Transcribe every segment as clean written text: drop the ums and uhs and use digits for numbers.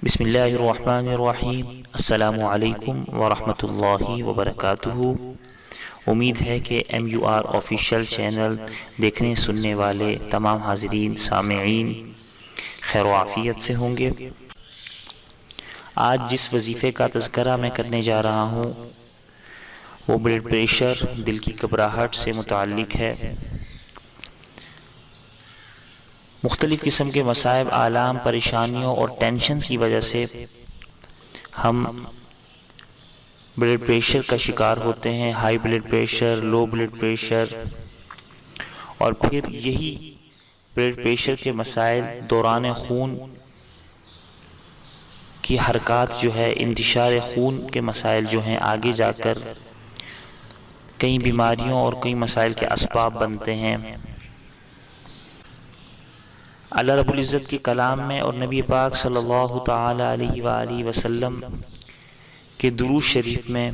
بسم اللہ الرحمن الرحیم۔ السلام علیکم ورحمۃ اللہ وبرکاتہ۔ امید ہے کہ MUR آفیشیل چینل دیکھنے سننے والے تمام حاضرین سامعین خیر و عافیت سے ہوں گے۔ آج جس وظیفے کا تذکرہ میں کرنے جا رہا ہوں وہ بلڈ پریشر، دل کی گھبراہٹ سے متعلق ہے۔ مختلف قسم کے مصائب، آلام، پریشانیوں اور ٹینشن کی وجہ سے ہم بلڈ پریشر کا شکار ہوتے ہیں، high blood pressure, low blood pressure, اور پھر یہی بلڈ پریشر کے مسائل دوران خون کی حرکات جو ہے، انتشار خون کے مسائل جو ہیں، آگے جا کر کئی بیماریوں اور کئی مسائل کے اسباب بنتے ہیں۔ اللہ رب العزت کے کلام میں اور نبی پاک صلی اللہ تعالی علیہ وآلہ وسلم کے درود شریف میں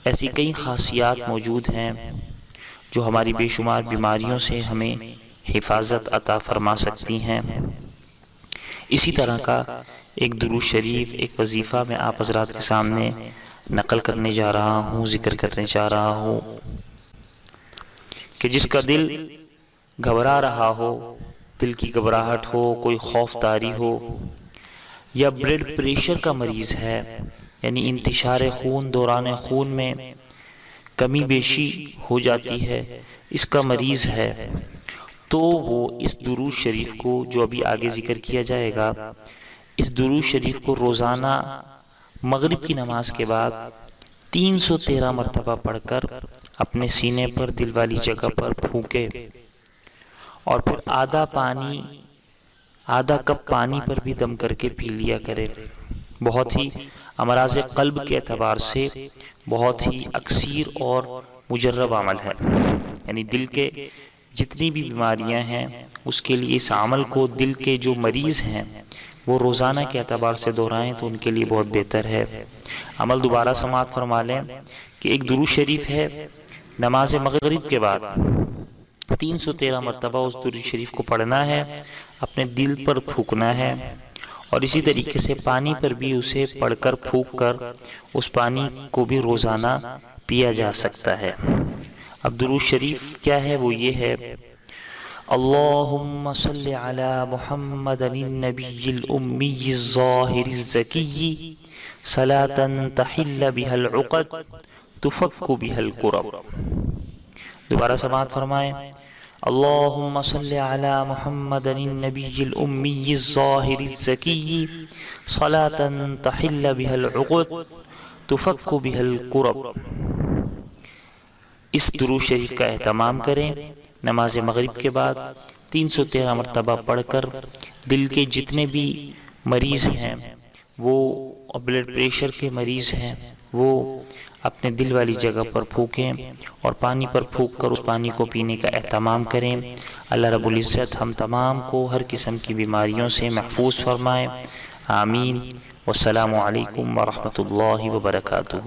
ایسی کئی خاصیات موجود ہیں جو ہماری بے شمار بیماریوں سے ہمیں حفاظت عطا فرما سکتی ہیں۔ اسی طرح کا ایک درود شریف، ایک وظیفہ میں آپ حضرات کے سامنے نقل کرنے جا رہا ہوں، ذکر کرنے جا رہا ہوں کہ جس کا دل گھبرا رہا ہو، دل کی گھبراہٹ ہو، کوئی خوف طاری ہو، یا بلڈ پریشر کا مریض ہے، یعنی انتشار خون، دوران خون میں کمی بیشی ہو جاتی ہے، اس کا مریض ہے، تو وہ اس درود شریف کو جو ابھی آگے ذکر کیا جائے گا، اس درود شریف کو روزانہ مغرب کی نماز کے بعد 313 مرتبہ پڑھ کر اپنے سینے پر، دل والی جگہ پر پھونکے، اور پھر آدھا کپ پانی پر بھی دم کر کے پی لیا کرے۔ بہت ہی امراض قلب کے اعتبار سے بہت ہی اکثیر اور مجرب عمل ہے، یعنی دل کے جتنی بھی بیماریاں ہیں اس کے لیے اس عمل کو دل کے جو مریض ہیں وہ روزانہ کے اعتبار سے دہرائیں تو ان کے لیے بہت بہتر ہے۔ عمل دوبارہ سماعت فرما لیں کہ ایک درود شریف ہے، نماز مغرب کے بعد 313 مرتبہ اس درود شریف کو پڑھنا ہے، اپنے دل پر پھونکنا ہے، اور اسی طریقے سے پانی پر بھی اسے پڑھ کر پھونک کر اس پانی کو بھی روزانہ پیا جا سکتا ہے۔ اب درود شریف کیا ہے؟ وہ یہ ہے: اللہم صل علی محمد النبی الامی الظاہر الزکی صلاة تحل بها العقد تفک بها الکرب۔ دوبارہ سماعت فرمائیں: اللہم صل علی محمد النبی الامی الظاہر الزکی صلاة تحل بها العقد تفک بها الکرب۔ اس درود شریف کا اہتمام کریں، نماز مغرب کے بعد 313 مرتبہ پڑھ کر دل کے جتنے بھی مریض ہیں، وہ بلڈ پریشر کے مریض ہیں، وہ اپنے دل والی جگہ پر پھونکیں اور پانی پر پھونک کر اس پانی کو پینے کا اہتمام کریں۔ اللہ رب العزت ہم تمام کو ہر قسم کی بیماریوں سے محفوظ فرمائے، آمین۔ والسلام علیکم ورحمۃ اللہ وبرکاتہ۔